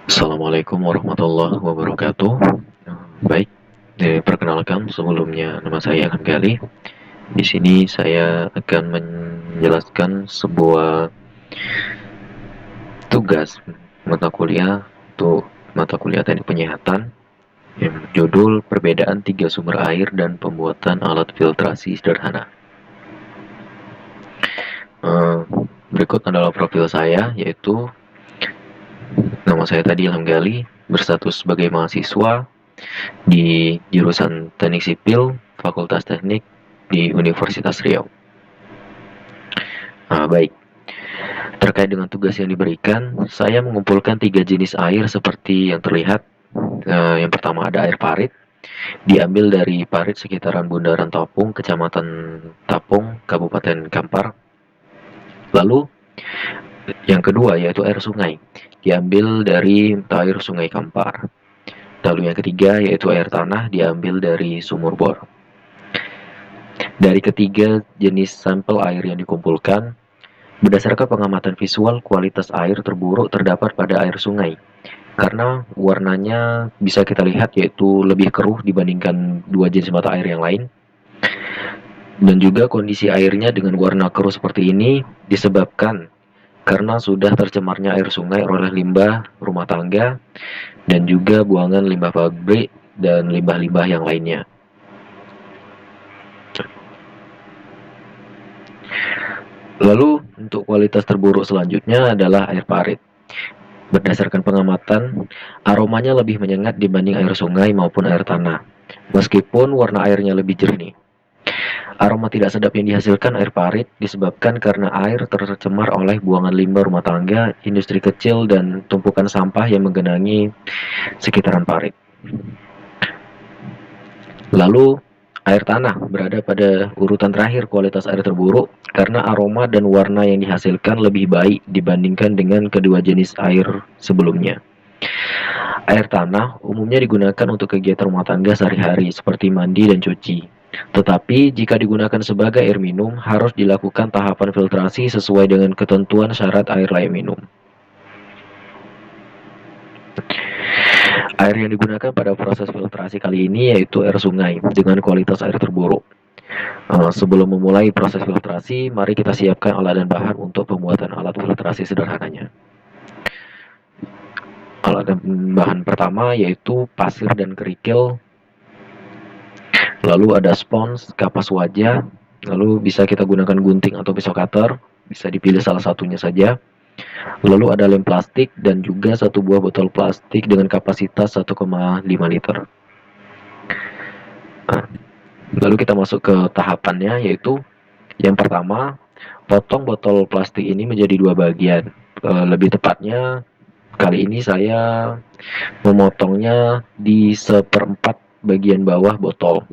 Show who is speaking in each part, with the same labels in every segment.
Speaker 1: Assalamualaikum warahmatullahi wabarakatuh. Baik, perkenalkan sebelumnya nama saya Akan Gali. Di sini saya akan menjelaskan sebuah tugas mata kuliah untuk mata kuliah teknik penyihatan yang berjudul Perbedaan Tiga Sumber Air dan Pembuatan Alat Filtrasi Sederhana. Eh, Berikut adalah profil saya, yaitu nama saya tadi Ilham Gali, berstatus sebagai mahasiswa di jurusan Teknik Sipil, Fakultas Teknik di Universitas Riau. Baik, terkait dengan tugas yang diberikan, saya mengumpulkan tiga jenis air seperti yang terlihat. Yang pertama ada air parit, diambil dari parit sekitaran Bundaran Tapung, Kecamatan Tapung, Kabupaten Kampar. Lalu yang kedua yaitu air sungai, diambil dari air Sungai Kampar. Lalu yang ketiga yaitu air tanah, diambil dari sumur bor. Dari ketiga jenis sampel air yang dikumpulkan, berdasarkan pengamatan visual, kualitas air terburuk terdapat pada air sungai. Karena warnanya bisa kita lihat yaitu lebih keruh dibandingkan dua jenis mata air yang lain. Dan juga kondisi airnya dengan warna keruh seperti ini disebabkan karena sudah tercemarnya air sungai oleh limbah rumah tangga dan juga buangan limbah pabrik dan limbah-limbah yang lainnya. Lalu untuk kualitas terburuk selanjutnya adalah air parit. Berdasarkan pengamatan, aromanya lebih menyengat dibanding air sungai maupun air tanah, meskipun warna airnya lebih jernih. Aroma tidak sedap yang dihasilkan air parit disebabkan karena air tercemar oleh buangan limbah rumah tangga, industri kecil, dan tumpukan sampah yang menggenangi sekitaran parit. Lalu, air tanah berada pada urutan terakhir kualitas air terburuk karena aroma dan warna yang dihasilkan lebih baik dibandingkan dengan kedua jenis air sebelumnya. Air tanah umumnya digunakan untuk kegiatan rumah tangga sehari-hari seperti mandi dan cuci. Tetapi jika digunakan sebagai air minum, harus dilakukan tahapan filtrasi sesuai dengan ketentuan syarat air layak minum. Air yang digunakan pada proses filtrasi kali ini yaitu air sungai dengan kualitas air terburuk. Sebelum memulai proses filtrasi, mari kita siapkan alat dan bahan untuk pembuatan alat filtrasi sederhananya. Alat dan bahan pertama yaitu pasir dan kerikil, lalu ada spons, kapas wajah, lalu bisa kita gunakan gunting atau pisau cutter, bisa dipilih salah satunya saja. Lalu ada lem plastik dan juga satu buah botol plastik dengan kapasitas 1,5 liter. Lalu kita masuk ke tahapannya, yaitu yang pertama, potong botol plastik ini menjadi dua bagian. Lebih tepatnya, kali ini saya memotongnya di seperempat bagian bawah botol.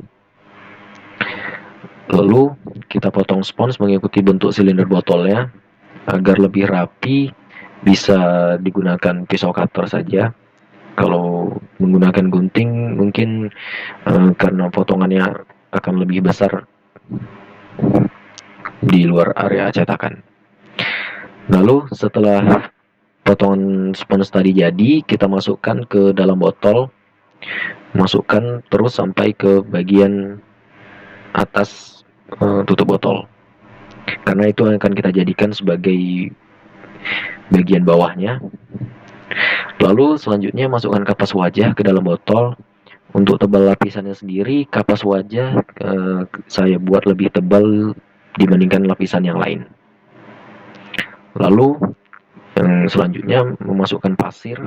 Speaker 1: Lalu kita potong spons mengikuti bentuk silinder botolnya agar lebih rapi. Bisa digunakan pisau cutter saja. Kalau menggunakan gunting mungkin karena potongannya akan lebih besar di luar area cetakan. Lalu setelah potongan spons tadi jadi, kita masukkan ke dalam botol, masukkan terus sampai ke bagian atas tutup botol, karena itu akan kita jadikan sebagai bagian bawahnya. Lalu selanjutnya masukkan kapas wajah ke dalam botol. Untuk tebal lapisannya sendiri, kapas wajah saya buat lebih tebal dibandingkan lapisan yang lain. Lalu yang selanjutnya memasukkan pasir.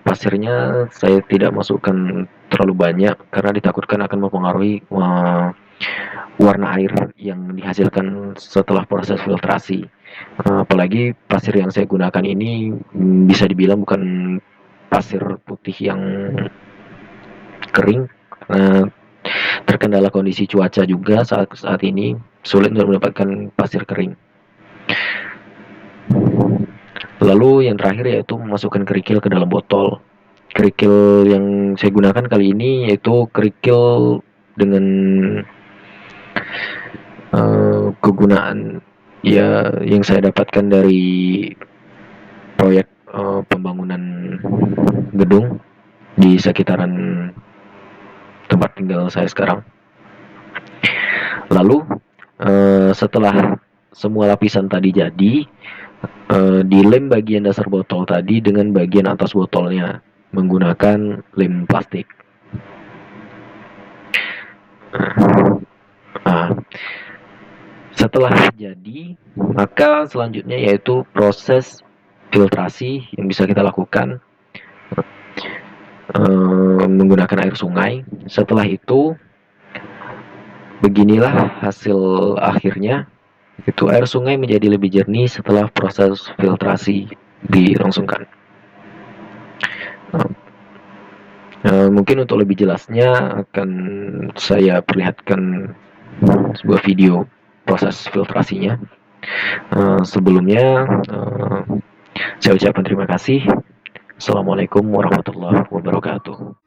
Speaker 1: Pasirnya saya tidak masukkan terlalu banyak karena ditakutkan akan mempengaruhi warna air yang dihasilkan setelah proses filtrasi. Apalagi pasir yang saya gunakan ini bisa dibilang bukan pasir putih yang kering, karena terkendala kondisi cuaca juga saat ini sulit untuk mendapatkan pasir kering. Lalu yang terakhir yaitu memasukkan kerikil ke dalam botol. Kerikil yang saya gunakan kali ini yaitu kerikil dengan kegunaan ya yang saya dapatkan dari proyek pembangunan gedung di sekitaran tempat tinggal saya sekarang. Lalu setelah semua lapisan tadi jadi, dilem bagian dasar botol tadi dengan bagian atas botolnya menggunakan lem plastik. Nah, setelah jadi, maka selanjutnya yaitu proses filtrasi yang bisa kita lakukan menggunakan air sungai. Setelah itu, beginilah hasil akhirnya. Itu air sungai menjadi lebih jernih setelah proses filtrasi dilangsungkan. Mungkin untuk lebih jelasnya akan saya perlihatkan sebuah video proses filtrasinya. Sebelumnya saya ucapkan terima kasih. Assalamualaikum warahmatullahi wabarakatuh.